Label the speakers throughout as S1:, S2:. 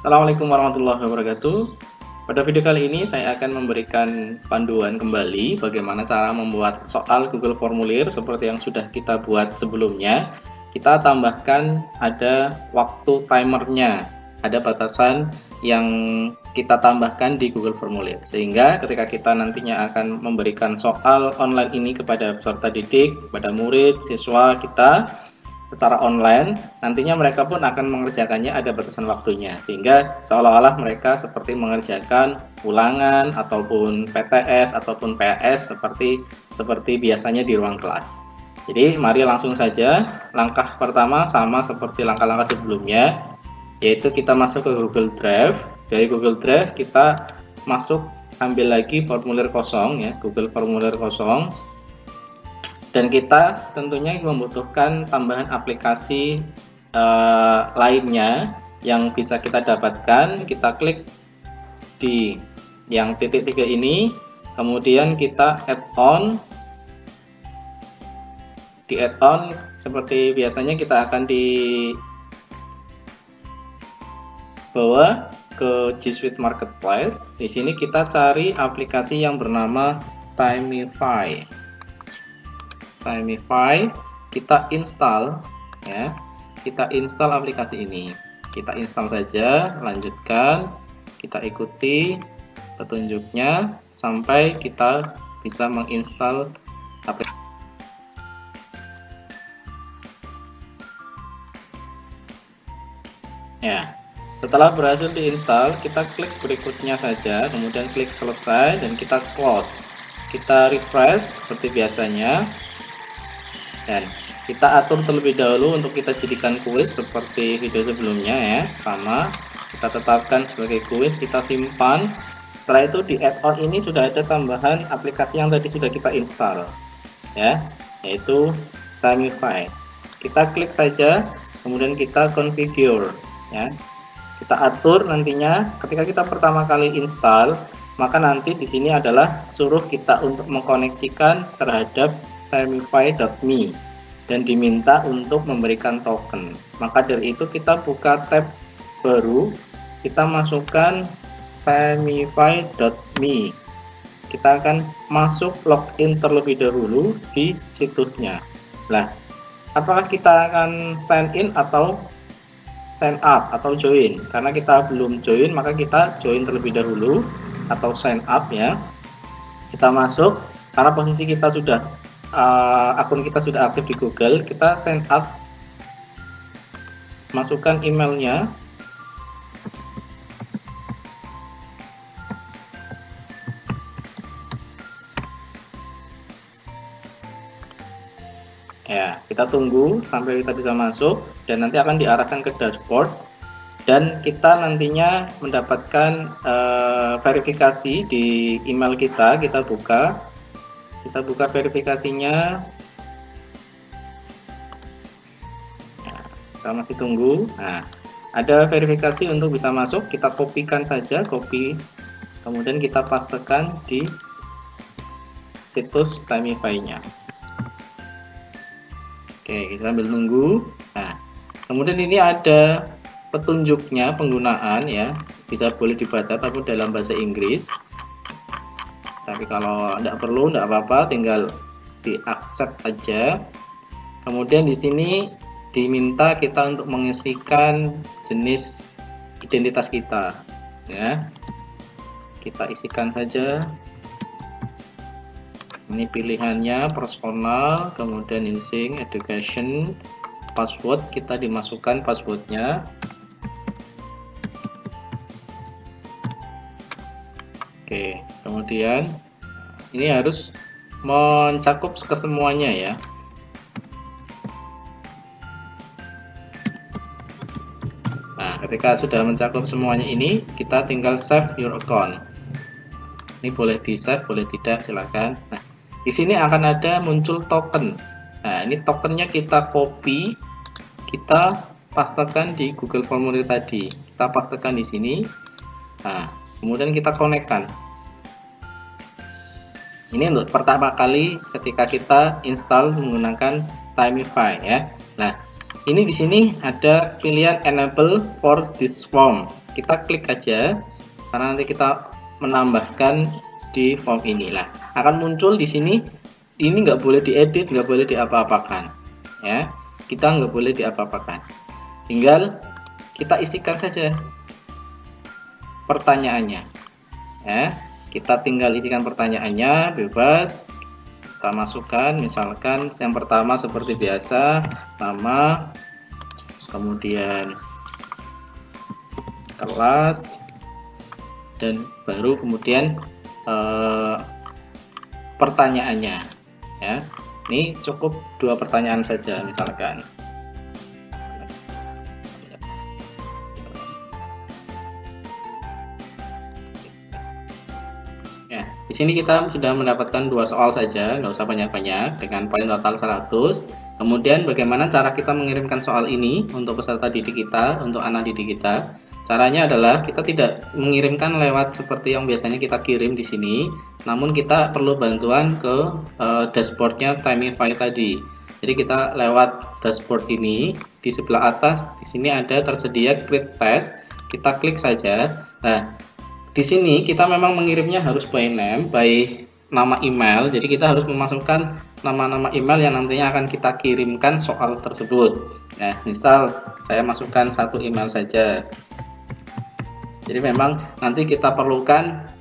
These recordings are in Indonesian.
S1: Assalamualaikum warahmatullahi wabarakatuh. Pada video kali ini saya akan memberikan panduan kembali bagaimana cara membuat soal Google Formulir seperti yang sudah kita buat sebelumnya. Kita tambahkan ada waktu timernya, ada batasan yang kita tambahkan di Google Formulir. Sehingga ketika kita nantinya akan memberikan soal online ini kepada peserta didik, kepada murid, siswa kita, secara online, nantinya mereka pun akan mengerjakannya ada batasan waktunya, sehingga seolah-olah mereka seperti mengerjakan ulangan ataupun PTS ataupun PAS seperti biasanya di ruang kelas. Jadi mari langsung saja. Langkah pertama sama seperti langkah-langkah sebelumnya, yaitu kita masuk ke Google Drive. Dari Google Drive kita masuk, ambil lagi formulir kosong ya, Google Formulir kosong. Dan kita tentunya membutuhkan tambahan aplikasi lainnya yang bisa kita dapatkan. Kita klik di yang titik 3 ini, kemudian kita add on. Di add on seperti biasanya kita akan dibawa ke G Suite Marketplace. Di sini kita cari aplikasi yang bernama Timify. Kita install ya, kita install aplikasi ini, kita install saja, lanjutkan, kita ikuti petunjuknya sampai kita bisa menginstal aplikasi. Ya, setelah berhasil diinstal, kita klik berikutnya saja, kemudian klik selesai dan kita close, kita refresh seperti biasanya. Dan kita atur terlebih dahulu untuk kita jadikan kuis seperti video sebelumnya ya, sama kita tetapkan sebagai kuis, kita simpan. Setelah itu di add-on ini sudah ada tambahan aplikasi yang tadi sudah kita install ya, yaitu Timify. Kita klik saja, kemudian kita configure ya, kita atur nantinya ketika kita pertama kali install, maka nanti di sini adalah suruh kita untuk mengkoneksikan terhadap Timify.me dan diminta untuk memberikan token. Maka dari itu kita buka tab baru, kita masukkan Timify.me. Kita akan masuk login terlebih dahulu di situsnya. Nah, apakah kita akan sign in atau sign up atau join? Karena kita belum join, maka kita join terlebih dahulu atau sign up ya. Kita masuk, karena posisi kita sudah akun kita sudah aktif di Google, kita sign up, masukkan emailnya, ya kita tunggu sampai kita bisa masuk dan nanti akan diarahkan ke dashboard dan kita nantinya mendapatkan verifikasi di email kita. Kita buka verifikasinya. Nah, kita masih tunggu. Nah, ada verifikasi untuk bisa masuk, kita kopikan saja, copy, kemudian kita pastekan di situs Timify-nya. Oke, kita sambil nunggu. Nah, kemudian ini ada petunjuknya penggunaan ya, bisa boleh dibaca tapi dalam bahasa Inggris. Tapi kalau tidak perlu, tidak apa-apa, tinggal di accept aja. Kemudian di sini diminta kita untuk mengisikan jenis identitas kita ya. Kita isikan saja. Ini pilihannya personal, kemudian using, education, password, kita dimasukkan passwordnya. Oke, kemudian ini harus mencakup kesemuanya ya. Nah, ketika sudah mencakup semuanya ini, kita tinggal save your account. Ini boleh di save, boleh tidak, silakan. Nah, di sini akan ada muncul token. Nah, ini tokennya kita copy, kita pastekan di Google Formulir tadi. Kita pastekan di sini. Nah, kemudian kita konekkan. Ini untuk pertama kali ketika kita install menggunakan Timify ya. Nah, ini di sini ada pilihan enable for this form. Kita klik aja karena nanti kita menambahkan di form ini lah. Akan muncul di sini. Ini nggak boleh diedit, nggak boleh diapa-apakan, ya. Kita nggak boleh diapa-apakan. Tinggal kita isikan saja pertanyaannya, ya. Kita tinggal isikan pertanyaannya, bebas. Kita masukkan, misalkan yang pertama seperti biasa, nama, kemudian kelas, dan baru kemudian pertanyaannya, ya. Ini cukup 2 pertanyaan saja misalkan. Ya, di sini kita sudah mendapatkan 2 soal saja, nggak usah banyak-banyak, dengan poin total 100. Kemudian bagaimana cara kita mengirimkan soal ini untuk peserta didik kita, untuk anak didik kita? Caranya adalah kita tidak mengirimkan lewat seperti yang biasanya kita kirim di sini, namun kita perlu bantuan ke dashboardnya Timify tadi. Jadi kita lewat dashboard ini, di sebelah atas di sini ada tersedia create test, kita klik saja. Nah, di sini kita memang mengirimnya harus by name, by nama email. Jadi kita harus memasukkan nama-nama email yang nantinya akan kita kirimkan soal tersebut. Nah, misal saya masukkan 1 email saja. Jadi memang nanti kita perlukan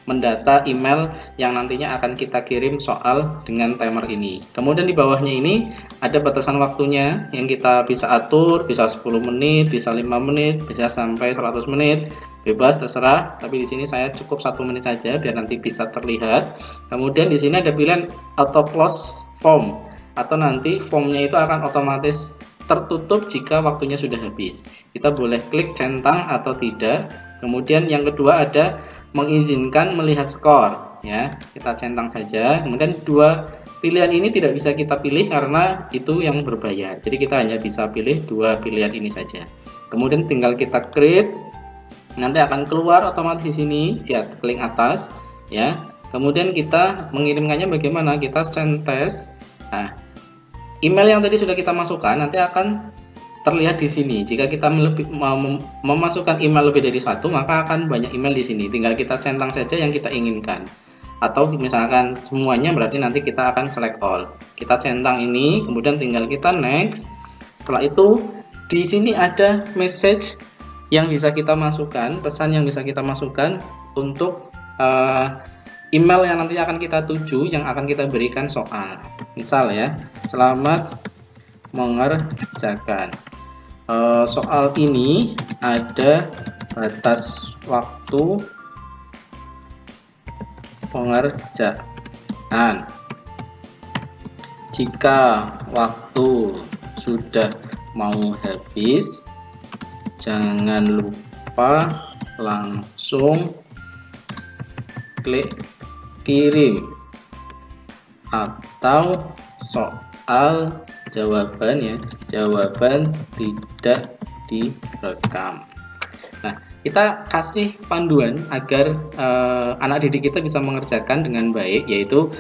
S1: mendata email yang nantinya akan kita kirim soal dengan timer ini. Kemudian di bawahnya ini ada batasan waktunya yang kita bisa atur, bisa 10 menit, bisa 5 menit, bisa sampai 100 menit. Bebas, terserah, tapi di sini saya cukup 1 menit saja biar nanti bisa terlihat. Kemudian di sini ada pilihan auto close form, atau nanti formnya itu akan otomatis tertutup jika waktunya sudah habis. Kita boleh klik centang atau tidak. Kemudian yang kedua ada mengizinkan melihat skor, ya. Kita centang saja. Kemudian 2 pilihan ini tidak bisa kita pilih karena itu yang berbayar. Jadi kita hanya bisa pilih 2 pilihan ini saja. Kemudian tinggal kita create. Nanti akan keluar otomatis di sini, lihat link atas, ya. Kemudian kita mengirimkannya bagaimana? Kita send test. Nah, email yang tadi sudah kita masukkan nanti akan terlihat di sini. Jika kita memasukkan email lebih dari 1, maka akan banyak email di sini. Tinggal kita centang saja yang kita inginkan. Atau misalkan semuanya, berarti nanti kita akan select all. Kita centang ini, kemudian tinggal kita next. Setelah itu di sini ada message yang bisa kita masukkan, pesan yang bisa kita masukkan untuk email yang nanti akan kita tuju, yang akan kita berikan soal. Misal ya, selamat mengerjakan. Soal ini ada batas waktu pengerjaan. Jika waktu sudah mau habis, jangan lupa langsung klik kirim atau soal jawaban tidak direkam. Nah, kita kasih panduan agar anak didik kita bisa mengerjakan dengan baik, yaitu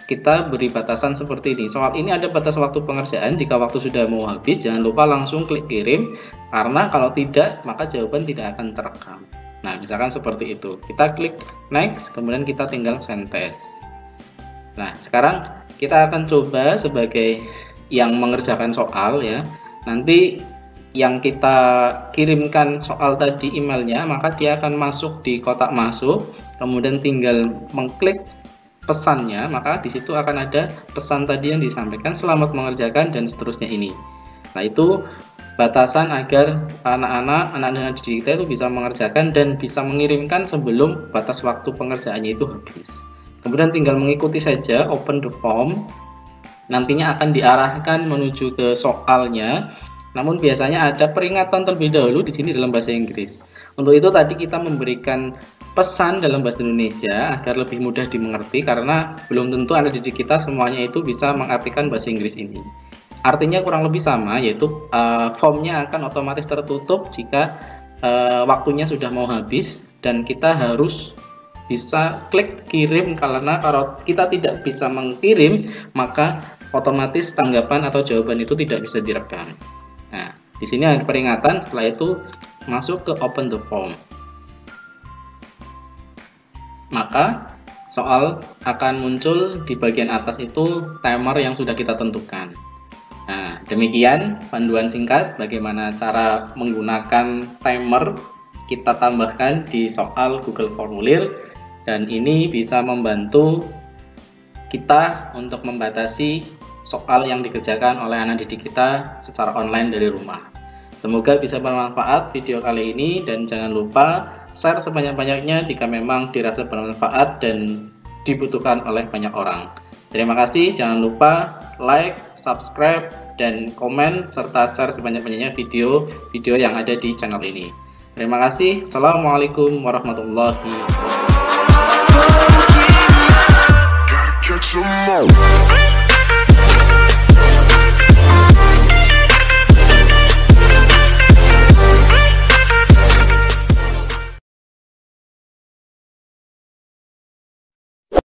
S1: kita beri batasan seperti ini. Soal ini ada batas waktu pengerjaan, jika waktu sudah mau habis jangan lupa langsung klik kirim, karena kalau tidak maka jawaban tidak akan terekam. Nah, misalkan seperti itu. Kita klik next, kemudian kita tinggal send test. Nah, sekarang kita akan coba sebagai yang mengerjakan soal ya. Nanti yang kita kirimkan soal tadi emailnya, maka dia akan masuk di kotak masuk, kemudian tinggal mengklik pesannya, maka di situ akan ada pesan tadi yang disampaikan, selamat mengerjakan dan seterusnya ini. Nah, itu batasan agar anak-anak didik kita itu bisa mengerjakan dan bisa mengirimkan sebelum batas waktu pengerjaannya itu habis. Kemudian tinggal mengikuti saja, open the form. Nantinya akan diarahkan menuju ke soalnya. Namun biasanya ada peringatan terlebih dahulu di sini dalam bahasa Inggris. Untuk itu tadi kita memberikan pesan dalam bahasa Indonesia agar lebih mudah dimengerti, karena belum tentu anak didik kita semuanya itu bisa mengartikan bahasa Inggris ini. Artinya kurang lebih sama, yaitu formnya akan otomatis tertutup jika waktunya sudah mau habis, dan kita harus bisa klik kirim, karena kalau kita tidak bisa mengirim maka otomatis tanggapan atau jawaban itu tidak bisa direkam. Nah, di sini ada peringatan, setelah itu masuk ke open the form. Maka soal akan muncul di bagian atas itu timer yang sudah kita tentukan. Nah, demikian panduan singkat bagaimana cara menggunakan timer kita tambahkan di soal Google Formulir, dan ini bisa membantu kita untuk membatasi soal yang dikerjakan oleh anak didik kita secara online dari rumah. Semoga bisa bermanfaat video kali ini, dan jangan lupa share sebanyak-banyaknya jika memang dirasa bermanfaat dan dibutuhkan oleh banyak orang. Terima kasih, jangan lupa like, subscribe, dan komen, serta share sebanyak-banyaknya video yang ada di channel ini. Terima kasih. Assalamualaikum warahmatullahi wabarakatuh.